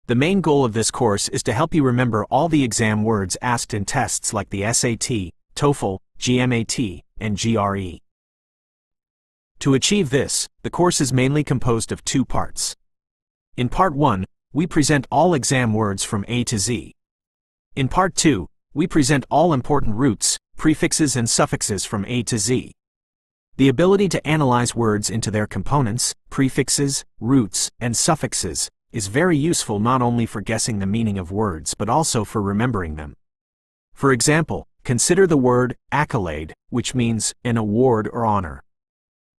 The main goal of this course is to help you remember all the exam words asked in tests like the SAT, TOEFL, GMAT, and GRE. To achieve this, the course is mainly composed of 2 parts. In Part 1, we present all exam words from A to Z. In Part 2, we present all important roots, prefixes and suffixes from A to Z. The ability to analyze words into their components, prefixes, roots, and suffixes is very useful not only for guessing the meaning of words but also for remembering them. For example, consider the word accolade, which means an award or honor.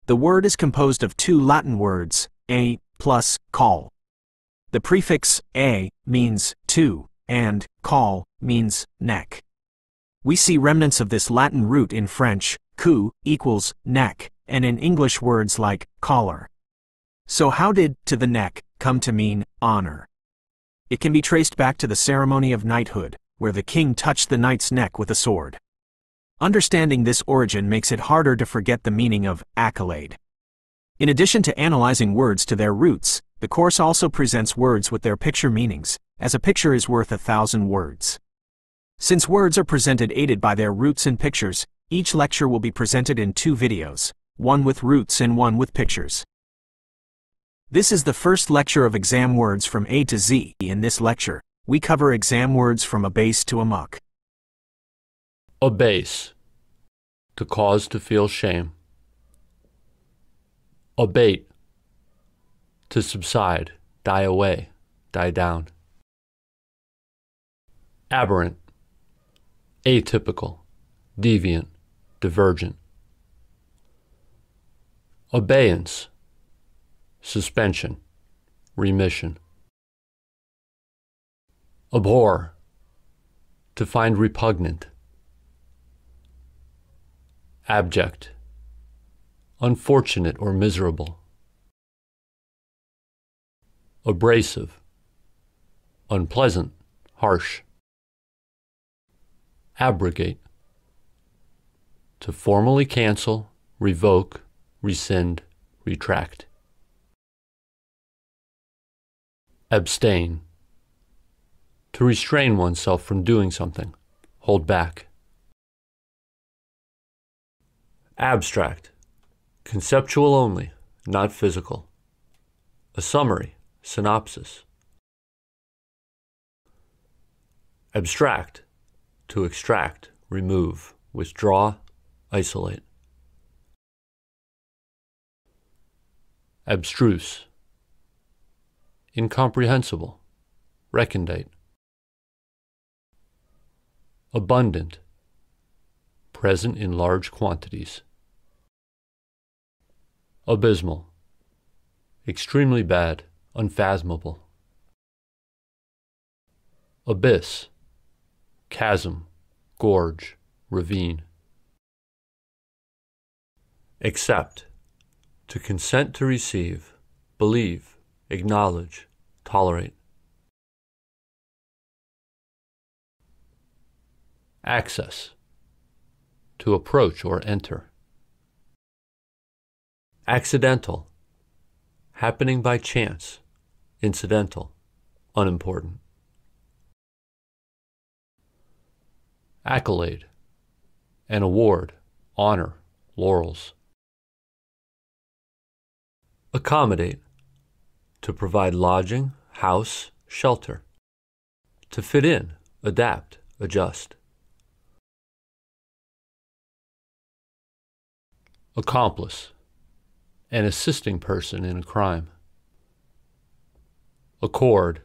The word is composed of 2 Latin words, a plus call. The prefix a means to, and call means neck. We see remnants of this Latin root in French, cou equals neck, and in English words like collar. So how did to the neck come to mean honor? It can be traced back to the ceremony of knighthood, where the king touched the knight's neck with a sword. Understanding this origin makes it harder to forget the meaning of accolade. In addition to analyzing words to their roots, the course also presents words with their picture meanings, as a picture is worth 1,000 words. Since words are presented aided by their roots and pictures, each lecture will be presented in 2 videos, one with roots and one with pictures. This is the first lecture of exam words from A to Z. In this lecture, we cover exam words from Abase to AMUCK. Abase, to cause to feel shame. Abate, to subside, die away, die down. Aberrant, atypical, deviant, divergent. Abeyance, suspension, remission. Abhor, to find repugnant. Abject, unfortunate or miserable. Abrasive, unpleasant, harsh. Abrogate, to formally cancel, revoke, rescind, retract. Abstain, to restrain oneself from doing something, hold back. Abstract, conceptual only, not physical. A summary, synopsis. Abstract, to extract, remove, withdraw, isolate. Abstruse, incomprehensible, recondite. Abundant, present in large quantities. Abysmal, extremely bad, unfathomable. Abyss, chasm, gorge, ravine. Accept, to consent to receive, believe, acknowledge, tolerate. Access, to approach or enter. Accidental, happening by chance, incidental, unimportant. Accolade, an award, honor, laurels. Accommodate, to provide lodging, house, shelter. To fit in, adapt, adjust. Accomplice, an assisting person in a crime. Accord,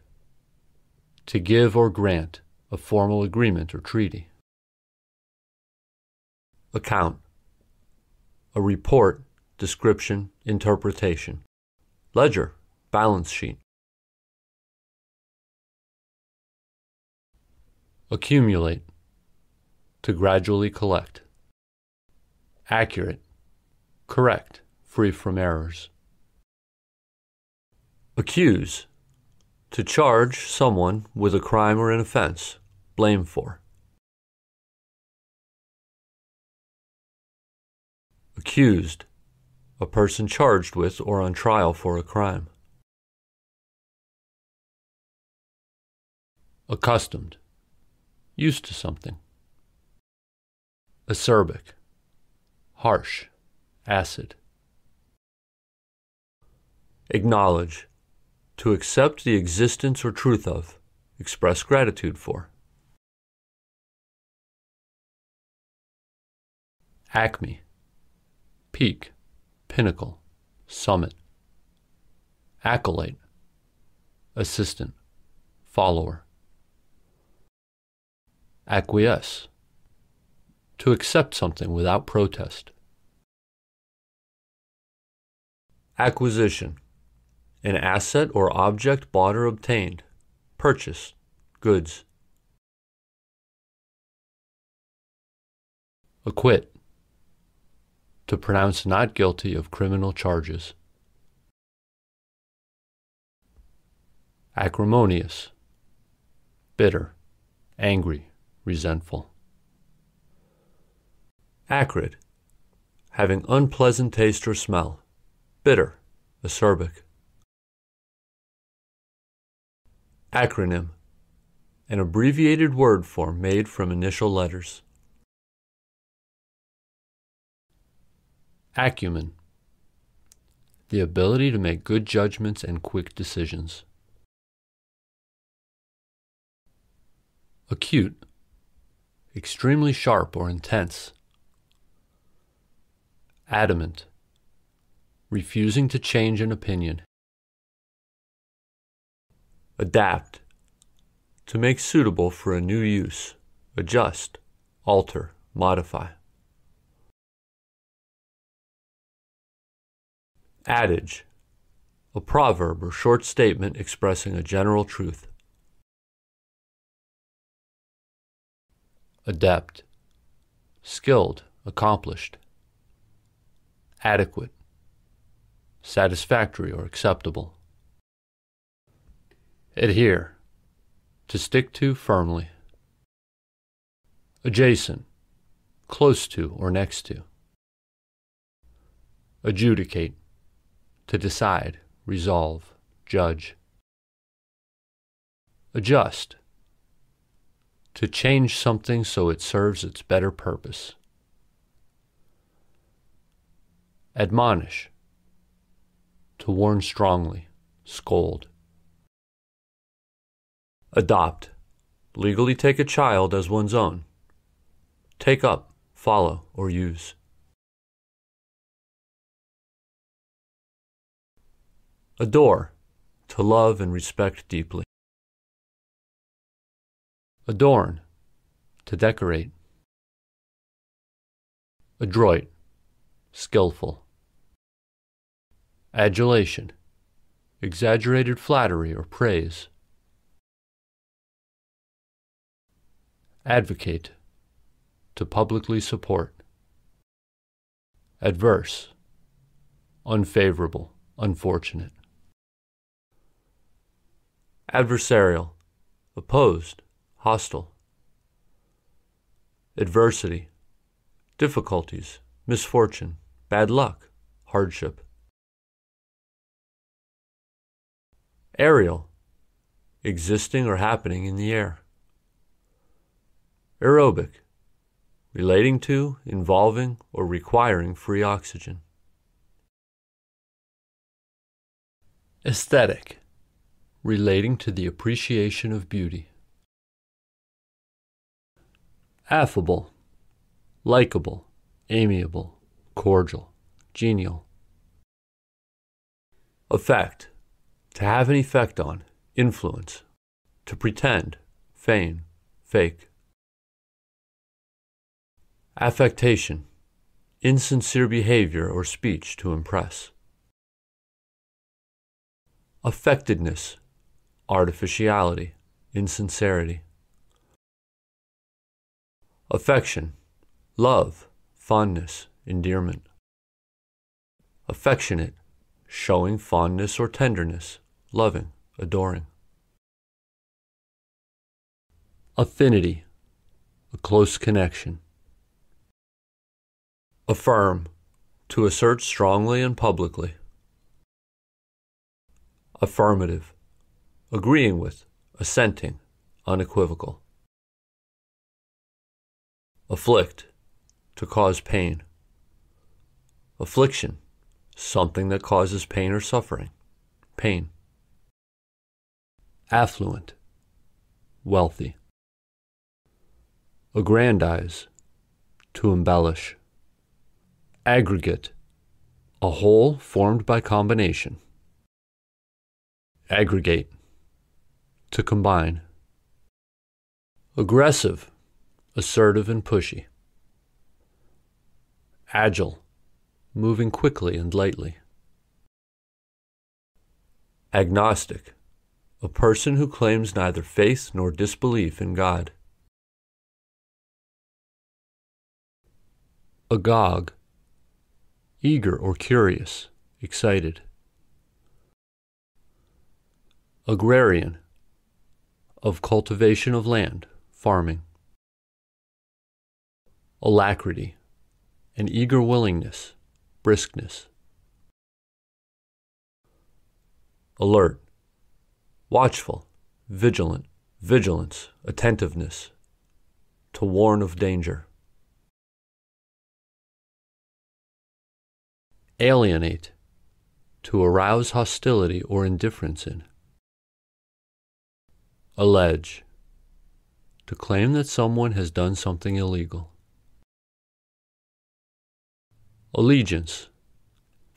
to give or grant, a formal agreement or treaty. Account, a report, description, interpretation. Ledger, balance sheet. Accumulate, to gradually collect. Accurate, correct, free from errors. Accuse, to charge someone with a crime or an offense, blame for. Accused, a person charged with or on trial for a crime. accustomed, used to something. Acerbic, harsh, acid. Acknowledge, to accept the existence or truth of, express gratitude for. Acme, peak, pinnacle, summit. Acolyte, assistant, follower. Acquiesce, to accept something without protest. Acquisition, an asset or object bought or obtained, purchase, goods. Acquit, to pronounce not guilty of criminal charges. Acrimonious, bitter, angry, resentful. Acrid, having unpleasant taste or smell, bitter, acerbic. Acronym, an abbreviated word form made from initial letters. Acumen, the ability to make good judgments and quick decisions. Acute, extremely sharp or intense. Adamant, refusing to change an opinion. Adapt, to make suitable for a new use, adjust, alter, modify. Adage, a proverb or short statement expressing a general truth. Adept, skilled, accomplished. Adequate, satisfactory or acceptable. Adhere, to stick to firmly. Adjacent, close to or next to. Adjudicate, to decide, resolve, judge. Adjust, to change something so it serves its better purpose. Admonish, to warn strongly, scold. Adopt, legally take a child as one's own. Take up, follow, or use. Adore, to love and respect deeply. Adorn, to decorate. Adroit, skillful. Adulation, exaggerated flattery or praise. Advocate, to publicly support. Adverse, unfavorable, unfortunate. Adversarial, opposed, hostile. Adversity, difficulties, misfortune, bad luck, hardship. Aerial, existing or happening in the air. Aerobic, relating to, involving, or requiring free oxygen. Aesthetic, relating to the appreciation of beauty. Affable, likable, amiable, cordial, genial. Effect, to have an effect on, influence, to pretend, feign, fake. Affectation, insincere behavior or speech to impress. Affectedness, artificiality, insincerity. Affection, love, fondness, endearment. Affectionate, showing fondness or tenderness, loving, adoring. Affinity, a close connection. Affirm, to assert strongly and publicly. Affirmative, agreeing with, assenting, unequivocal. Afflict, to cause pain. Affliction, something that causes pain or suffering. Pain. Affluent, wealthy. Aggrandize, to embellish. Aggregate, a whole formed by combination. Aggregate, to combine. Aggressive, assertive and pushy. Agile, moving quickly and lightly. Agnostic, a person who claims neither faith nor disbelief in God. Agog, eager or curious, excited. Agrarian, of cultivation of land, farming. Alacrity, an eager willingness, briskness. Alert, watchful, vigilant, vigilance, attentiveness, to warn of danger. Alienate, to arouse hostility or indifference in. Allege, to claim that someone has done something illegal. Allegiance,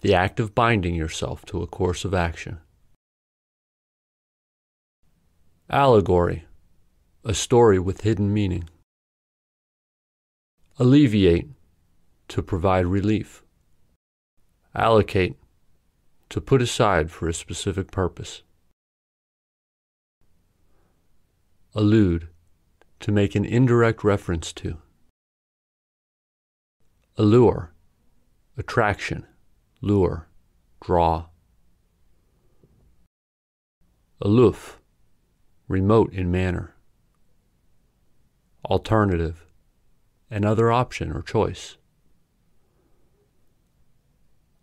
the act of binding yourself to a course of action. Allegory, a story with hidden meaning. Alleviate, to provide relief. Allocate, to put aside for a specific purpose. Allude, to make an indirect reference to. Allure, attraction, lure, draw. Aloof, remote in manner. Alternative, another option or choice.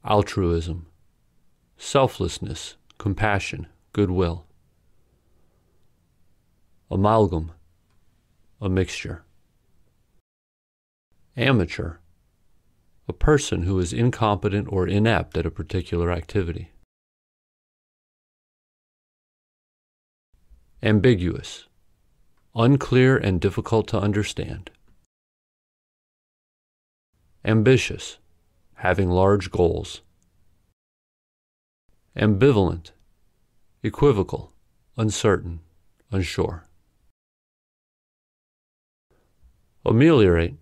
Altruism, selflessness, compassion, goodwill. Amalgam, a mixture. Amateur, a person who is incompetent or inept at a particular activity. Ambiguous, unclear and difficult to understand. Ambitious, having large goals. Ambivalent, equivocal, uncertain, unsure. Ameliorate,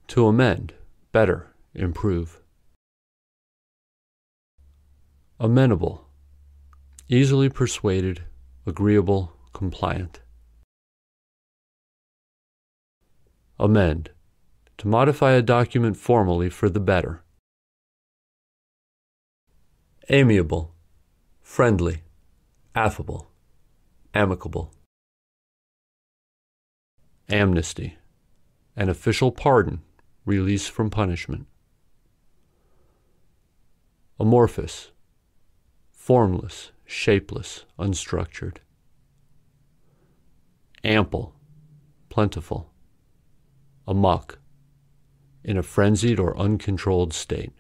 to amend, better, improve. Amenable, easily persuaded, agreeable, compliant. Amend, to modify a document formally for the better. Amiable, friendly, affable, amicable. Amnesty, an official pardon, release from punishment. Amorphous, formless, shapeless, unstructured. Ample, plentiful. AMUCK, in a frenzied or uncontrolled state.